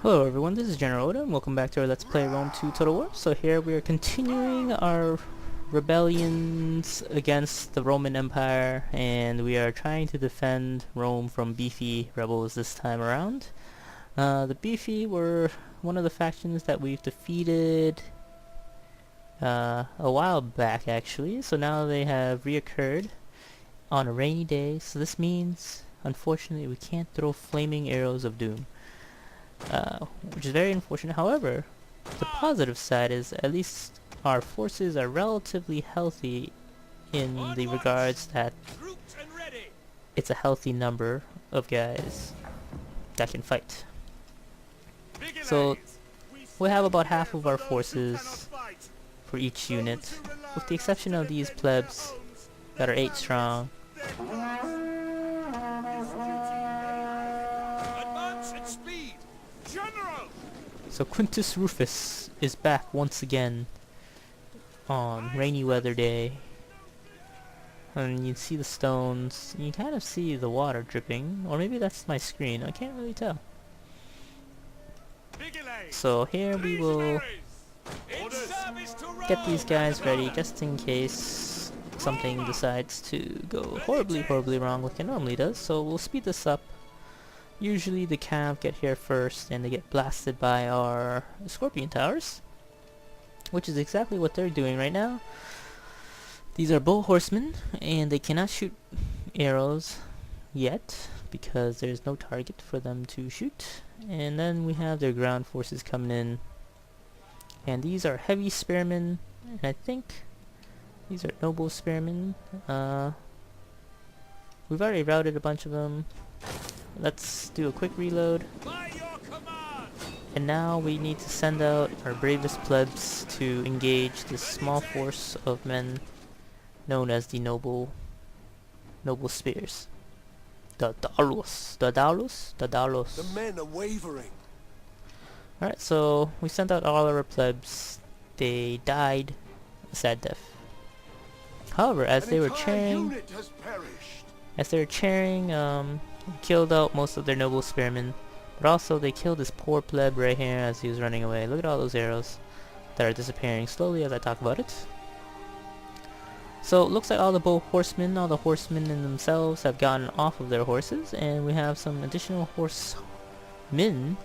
Hello everyone, this is General Oda, and welcome back to our Let's Play Rome 2 Total War. So here we are continuing our rebellions against the Roman Empire, and we are trying to defend Rome from beefy rebels this time around. The beefy were one of the factions that we've defeated a while back actually, so now they have reoccurred on a rainy day, so this means, unfortunately, we can't throw flaming arrows of doom. Which is very unfortunate. However, the positive side is at least our forces are relatively healthy in the regards that it's a healthy number of guys that can fight. So we have about half of our forces for each unit, with the exception of these plebs that are 8 strong. So Quintus Rufus is back once again on rainy weather day, and you see the stones, you kind of see the water dripping, or maybe that's my screen, I can't really tell. So here we will get these guys ready just in case something decides to go horribly wrong like it normally does, so we'll speed this up. Usually the cav get here first and they get blasted by our scorpion towers, which is exactly what they're doing right now. These are bow horsemen and they cannot shoot arrows yet because there's no target for them to shoot. And then we have their ground forces coming in, and these are heavy spearmen, and I think these are noble spearmen. We've already routed a bunch of them. Let's do a quick reload. And now we need to send out our bravest plebs to engage this small force of men known as the noble spears. The Daulos. The men are wavering. Alright, so we sent out all our plebs. They died a sad death. However, as they were cheering, killed out most of their noble spearmen, but also they killed this poor pleb right here as he was running away. Look at all those arrows that are disappearing slowly as I talk about it. So it looks like all the horsemen in themselves have gotten off of their horses, and we have some additional horsemen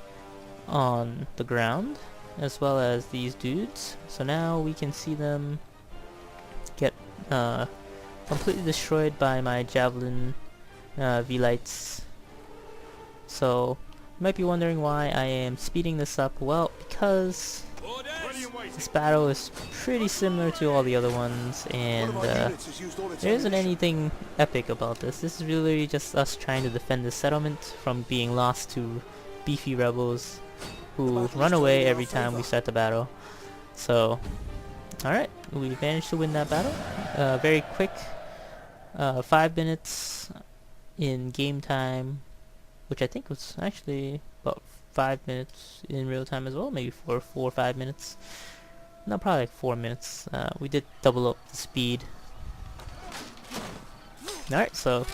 on the ground, as well as these dudes. So now we can see them get completely destroyed by my javelin V-lights. So you might be wondering why I am speeding this up. Well, because this battle is pretty similar to all the other ones, and there isn't anything epic about this. This is really just us trying to defend the settlement from being lost to beefy rebels who run away every time we start the battle. So alright, we managed to win that battle. Very quick, 5 minutes in game time, which I think was actually about 5 minutes in real time as well, maybe 4 or 5 minutes. No, probably like 4 minutes. We did double up the speed. Alright, so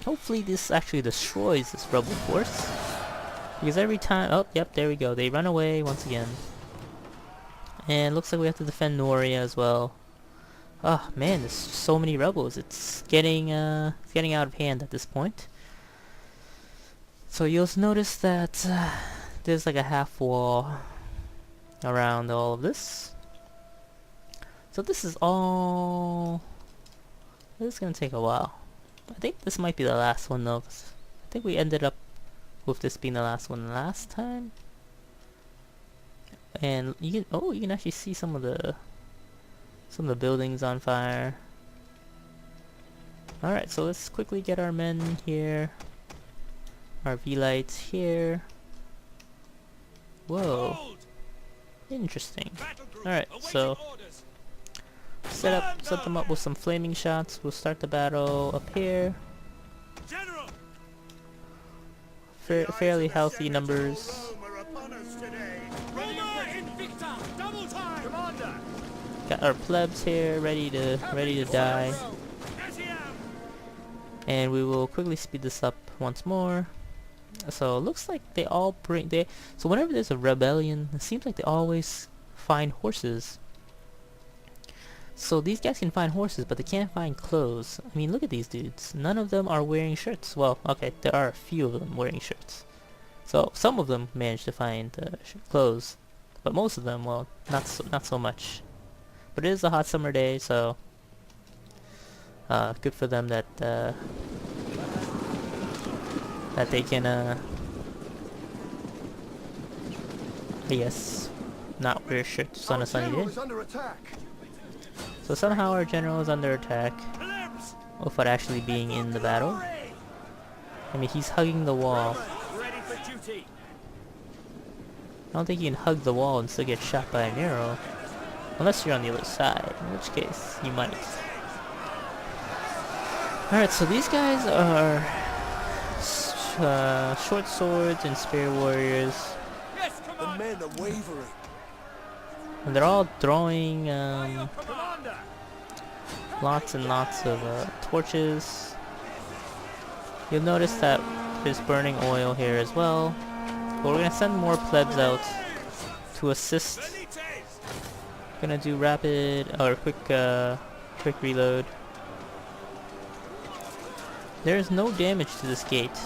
hopefully this actually destroys this rebel force, because every time, oh yep, there we go, they run away once again. And looks like we have to defend Noria as well. Oh man, there's so many rebels. It's getting out of hand at this point. So you'll notice that there's like a half wall around all of this. So this is all. This is gonna take a while. I think this might be the last one though. I think we ended up with this being the last one last time. And you can actually see some of the buildings on fire. Alright, so let's quickly get our men here. Our V-lights here. Whoa. Interesting. Alright, so set them up with some flaming shots. We'll start the battle up here. Fairly healthy numbers. Got our plebs here ready to die. And we will quickly speed this up once more. So it looks like they all bring so whenever there's a rebellion, it seems like they always find horses. So these guys can find horses, but they can't find clothes. I mean, look at these dudes. None of them are wearing shirts. Well, okay, there are a few of them wearing shirts. So some of them managed to find clothes, but most of them, well, not so much. But it is a hot summer day, so good for them that that they can, I guess, not wear shirts on a sunny day. So somehow our general is under attack without actually being in the battle. I mean, he's hugging the wall. I don't think you can hug the wall and still get shot by an arrow. Unless you're on the other side, in which case you might. Alright, so these guys are short swords and spear warriors. The men are wavering. And they're all throwing lots and lots of torches. You'll notice that there's burning oil here as well. But we're gonna send more plebs out to assist. Gonna do rapid or quick reload. There's no damage to this gate.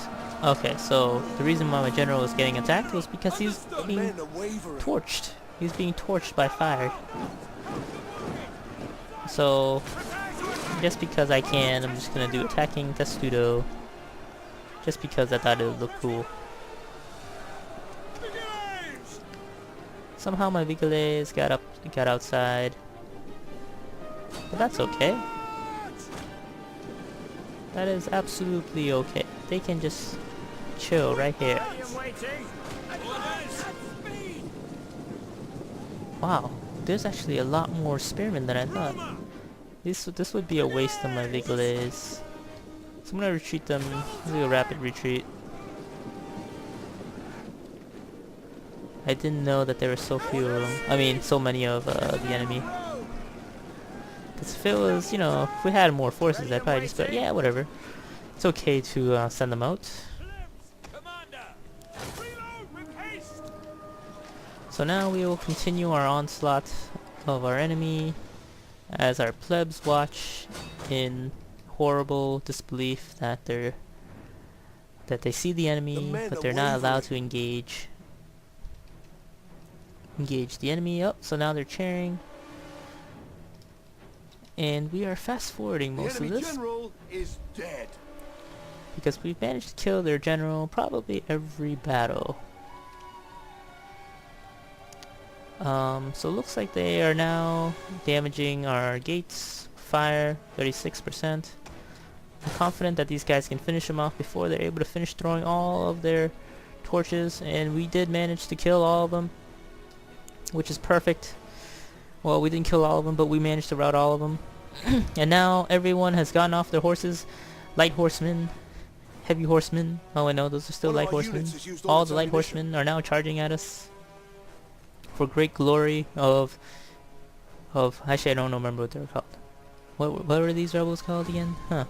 Okay, so the reason why my general was getting attacked was because he's being torched. He's being torched by fire. So just because I can, I'm just gonna do attacking testudo. Just because I thought it would look cool. Somehow my Vigiles got outside. But that's okay. That is absolutely okay. They can just chill right here. Wow, there's actually a lot more spearmen than I thought. This would be a waste of my Vigiles. So I'm gonna retreat them, do a rapid retreat. I didn't know that there were so few of them. I mean, so many of the enemy. Because if it was, you know, if we had more forces, I'd probably just be like, yeah, whatever. It's okay to send them out. So now we will continue our onslaught of our enemy as our plebs watch in horrible disbelief that they see the enemy, but they're not allowed to engage the enemy. Up, so now they're cheering, and we are fast forwarding most of this general is dead. because we've managed to kill their general probably every battle. So it looks like they are now damaging our gates. Fire 36%. I'm confident that these guys can finish them off before they're able to finish throwing all of their torches, and we did manage to kill all of them, which is perfect. Well, we didn't kill all of them, but we managed to rout all of them. And now everyone has gotten off their horses. Light horsemen, heavy horsemen. Oh, I know those are still light horsemen. All the light horsemen are now charging at us for great glory of actually I don't remember what they're called. What were these rebels called again? Huh.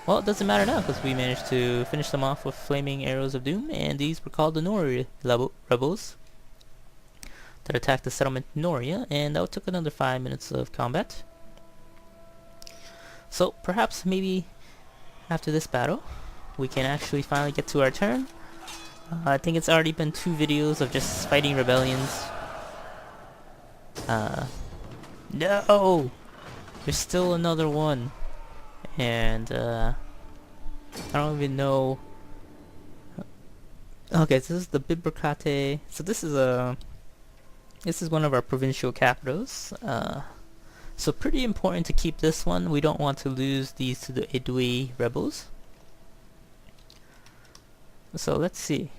Well, it doesn't matter now because we managed to finish them off with flaming arrows of doom, and these were called the Nori rebels that attacked the settlement Noria, and that took another 5 minutes of combat. So perhaps maybe after this battle we can actually finally get to our turn. I think it's already been 2 videos of just fighting rebellions. No! There's still another one. And I don't even know. Okay, so this is the Bibracate. So this is one of our provincial capitals. So pretty important to keep this one. We don't want to lose these to the Edui rebels. So let's see.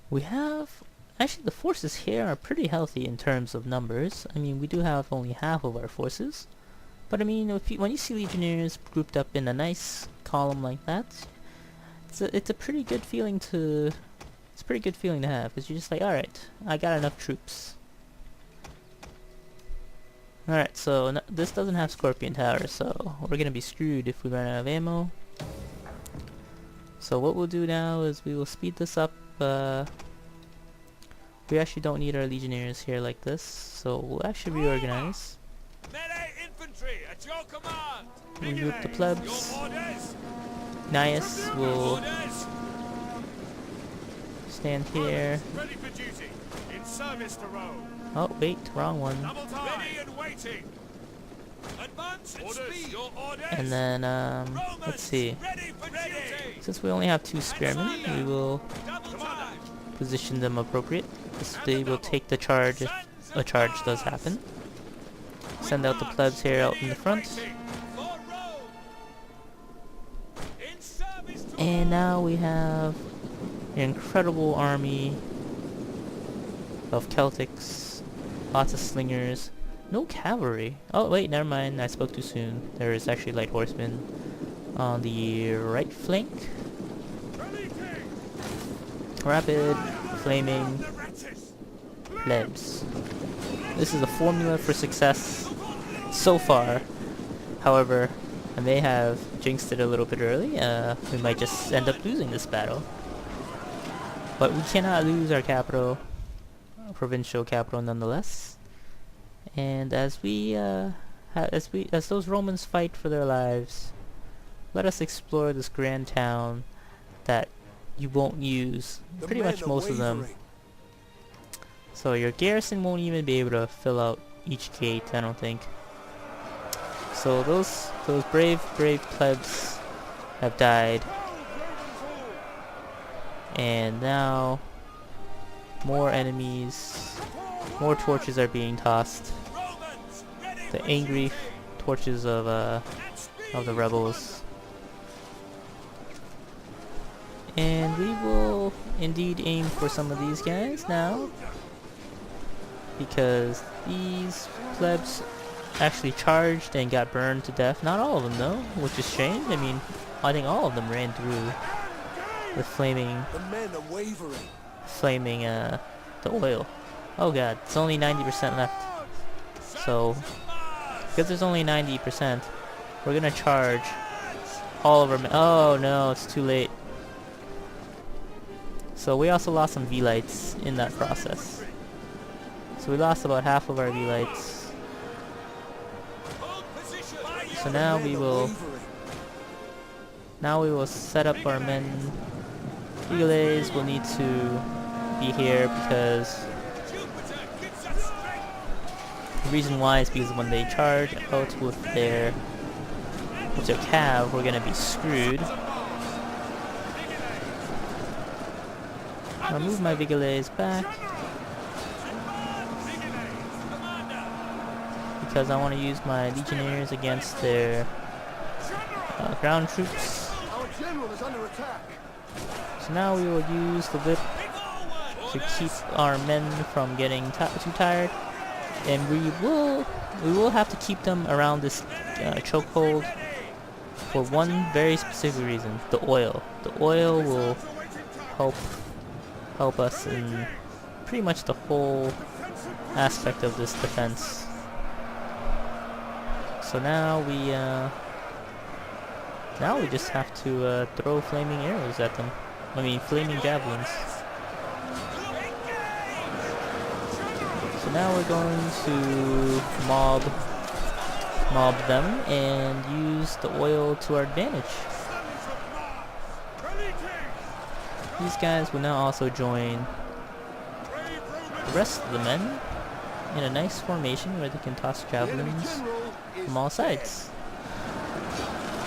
We have actually the forces here are pretty healthy in terms of numbers. I mean, we do have only half of our forces. But I mean, when you see legionnaires grouped up in a nice column like that, it's a pretty good feeling to have, because you're just like, all right, I got enough troops. All right, so this doesn't have Scorpion Tower, so we're gonna be screwed if we run out of ammo. So what we'll do now is we will speed this up. We actually don't need our legionnaires here like this, so we'll actually reorganize. Melee infantry at your command. Regroup the plebs. Your orders. Nias will Orders. stand here. Ready for duty. In service to Rome. Oh wait, wrong one. Double time. Ready and waiting. Advance and speed. Your orders. And then let's see. Ready for duty. Since we only have 2 spearmen, we will Double time. position them appropriate. They will take the charge if a charge does happen. Send out the plebs here out in the front. And now we have an incredible army of Celtics. Lots of slingers. No cavalry. Oh wait, never mind. I spoke too soon. There is actually light horsemen on the right flank. Rapid, flaming, plebs. This is a formula for success so far. However, I may have jinxed it a little bit early. We might just end up losing this battle. But we cannot lose our capital, provincial capital, nonetheless. And as those Romans fight for their lives, let us explore this grand town that you won't use. Pretty much most of them. So your garrison won't even be able to fill out each gate, I don't think. So those brave plebs have died. And now more enemies, more torches are being tossed. The angry torches of the rebels. And we will indeed aim for some of these guys now, because these plebs actually charged and got burned to death. Not all of them though, which is strange. I mean, I think all of them ran through the flaming, the oil. Oh god, it's only 90% left. So, because there's only 90%, we're gonna charge all of our men. Oh no, it's too late. So we also lost some V-lights in that process. So we lost about half of our V-lights. So now we will set up our men. Eagles will need to be here because the reason why is because when they charge out with their cav, we're gonna be screwed. I'll move my Vigiles back because I want to use my legionnaires against their ground troops. So now we will use the whip to keep our men from getting too tired, and we will have to keep them around this chokehold for one very specific reason: the oil. The oil will help us in pretty much the whole aspect of this defense. So now we just have to throw flaming arrows at them. I mean, flaming javelins. So now we're going to mob them and use the oil to our advantage. These guys will now also join the rest of the men in a nice formation where they can toss javelins from all sides.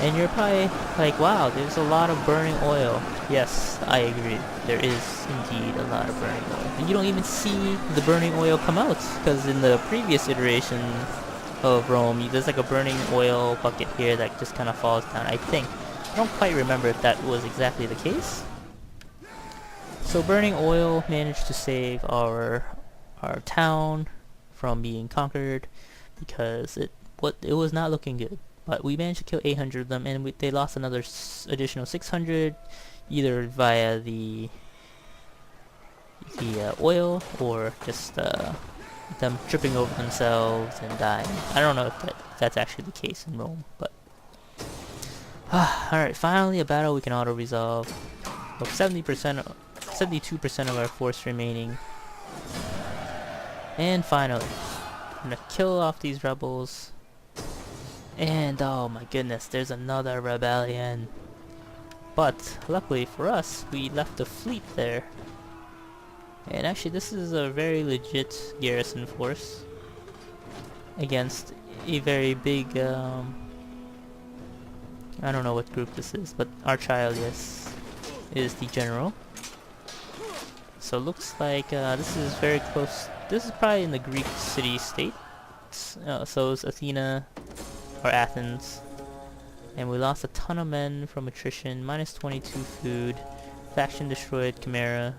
And you're probably like, wow, there's a lot of burning oil. Yes, I agree. There is indeed a lot of burning oil. And you don't even see the burning oil come out, because in the previous iteration of Rome, there's like a burning oil bucket here that just kind of falls down, I think. I don't quite remember if that was exactly the case. So burning oil managed to save our town from being conquered, because it was not looking good. But we managed to kill 800 of them, and they lost another additional 600, either via the oil or just them tripping over themselves and dying. I don't know if that's actually the case in Rome, but Alright, finally a battle we can auto-resolve. With 72% of our force remaining. And finally, I'm gonna kill off these rebels. And oh my goodness, there's another rebellion. But luckily for us, we left a fleet there. And actually this is a very legit garrison force against a very big, I don't know what group this is, but Archilius is the general. So it looks like this is very close. This is probably in the Greek city-state. So is Athena, or Athens. And we lost a ton of men from attrition, minus 22 food, faction destroyed, Chimera,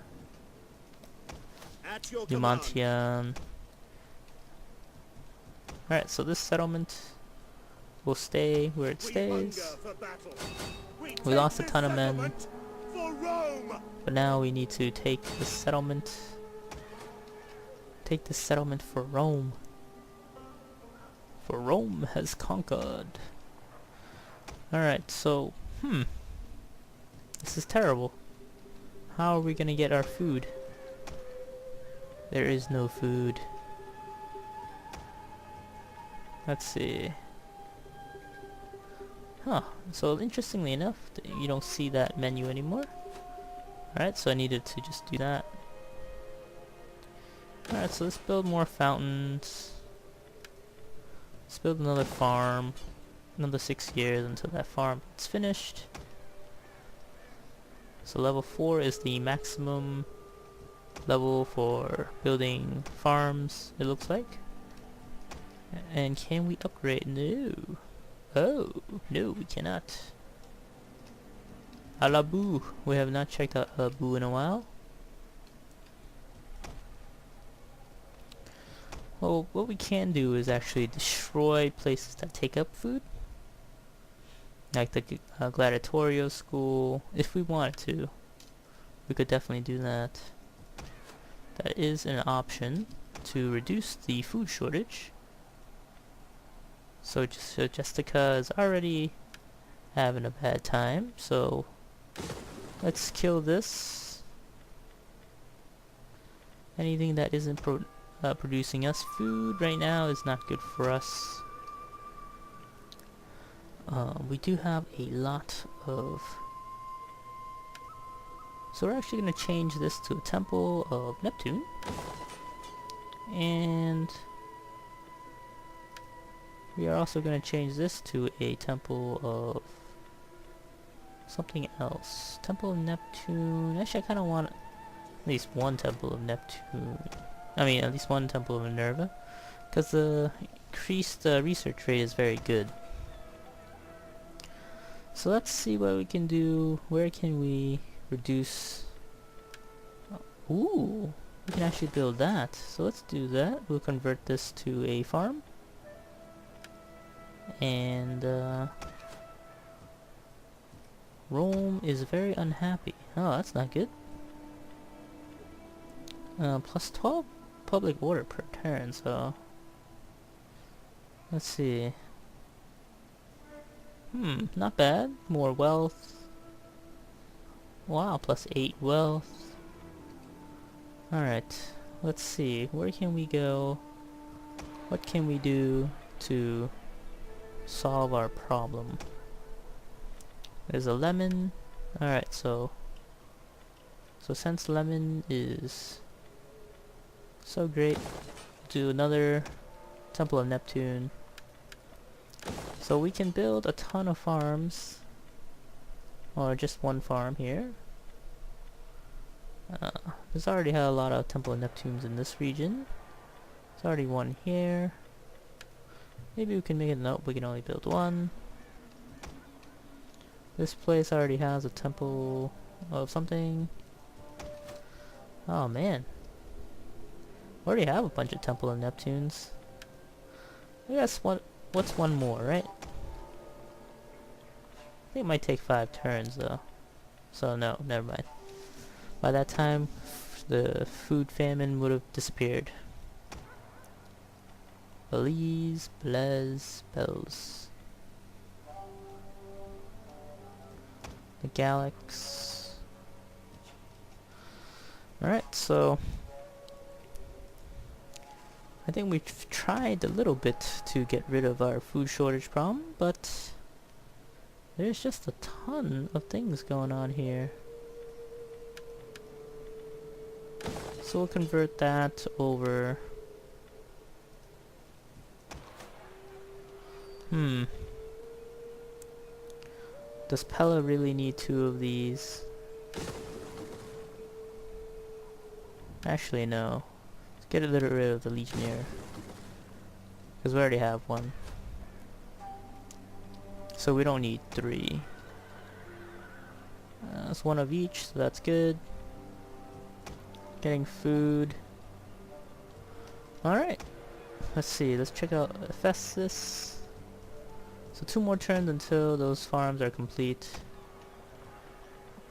Numantium. Alright, so this settlement will stay where it stays. We lost a ton of men, but now we need to take the settlement. Take the settlement for Rome. For Rome has conquered. Alright, so, this is terrible. How are we gonna get our food? There is no food. Let's see. Huh, so interestingly enough, you don't see that menu anymore. Alright, so I needed to just do that. Alright, so let's build more fountains. Let's build another farm. Another 6 years until that farm is finished. So level 4 is the maximum level for building farms, it looks like. And can we upgrade? No. Oh, no, we cannot. Alabu. We have not checked out Alabu in a while. Well, what we can do is actually destroy places that take up food. Like the gladiatorial school. If we wanted to, we could definitely do that. That is an option to reduce the food shortage. So Jessica is already having a bad time, so let's kill this. Anything that isn't producing us food right now is not good for us. We do have a lot of... So we're actually going to change this to a temple of Neptune. And we are also going to change this to a temple of something else. Temple of Neptune. Actually, I kind of want at least one temple of Neptune. I mean, at least one temple of Minerva. Because the increased research rate is very good. So let's see what we can do. Where can we reduce... Ooh, we can actually build that. So let's do that. We'll convert this to a farm. And Rome is very unhappy. Oh, that's not good. Plus 12 public order per turn, so... Let's see. Not bad. More wealth. Wow, plus 8 wealth. Alright, let's see. Where can we go? What can we do to solve our problem? There's a lemon. Alright, so since lemon is so great, do another Temple of Neptune. So we can build a ton of farms, or just one farm here. There's already had a lot of Temple of Neptunes in this region. There's already one here. Maybe we can make it, nope, we can only build one. This place already has a temple of something. Oh man. We already have a bunch of Temple of Neptunes. I guess what's one more, right? I think it might take 5 turns though. So no, never mind. By that time, the food famine would have disappeared. Belize, Blaise, Bells. the Galax. Alright, so I think we've tried a little bit to get rid of our food shortage problem, but there's just a ton of things going on here. So we'll convert that over. Does Pella really need 2 of these? Actually, no. Let's get a little rid of the Legionnaire, because we already have one. So we don't need 3. That's 1 of each, so that's good. Getting food. Alright. Let's see, let's check out Ephesus. So 2 more turns until those farms are complete.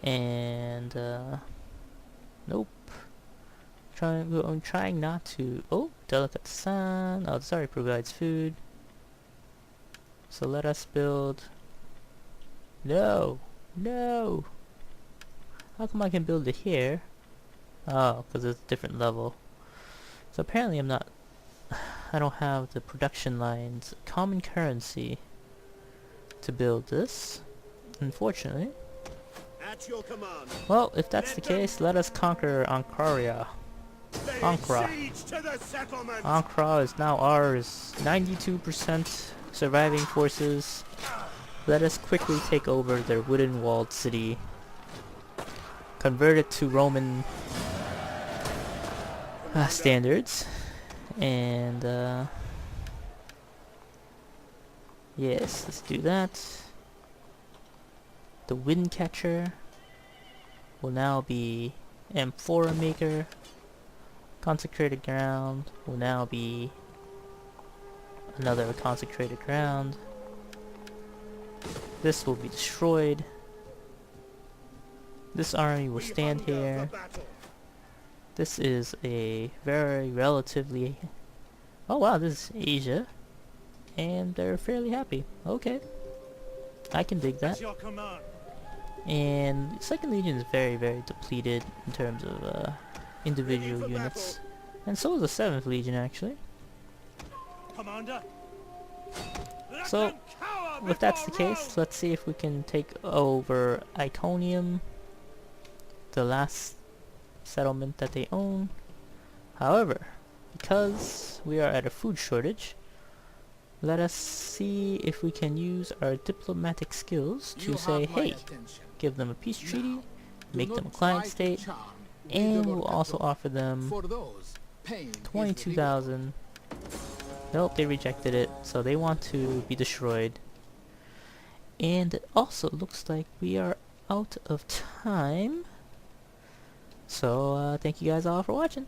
And nope. I'm trying not to. Oh, delicate sun. Oh, this already provides food. So let us build. No, no. How come I can build it here? Oh, because it's a different level. So apparently I don't have the production lines, common currency, to build this, unfortunately. At your command. Well, if that's the case, let us conquer Ankara. Ankara. Ankara is now ours. 92% surviving forces. Let us quickly take over their wooden walled city. Convert it to Roman standards. And yes, let's do that. The wind catcher will now be amphora maker. Consecrated ground will now be another consecrated ground. This will be destroyed. This army will stand here. This is a very relatively... Oh wow, this is Asia. And they're fairly happy. Okay. I can dig that. And 2nd Legion is very, very depleted in terms of individual units. And so is the 7th Legion, actually. Commander. So, if that's the case, let's see if we can take over Iconium, the last settlement that they own. However, because we are at a food shortage, let us see if we can use our diplomatic skills to say, hey, give them a peace treaty, make them a client state, and we'll also offer them 22,000. Nope, they rejected it, so they want to be destroyed. And it also looks like we are out of time. So, thank you guys all for watching.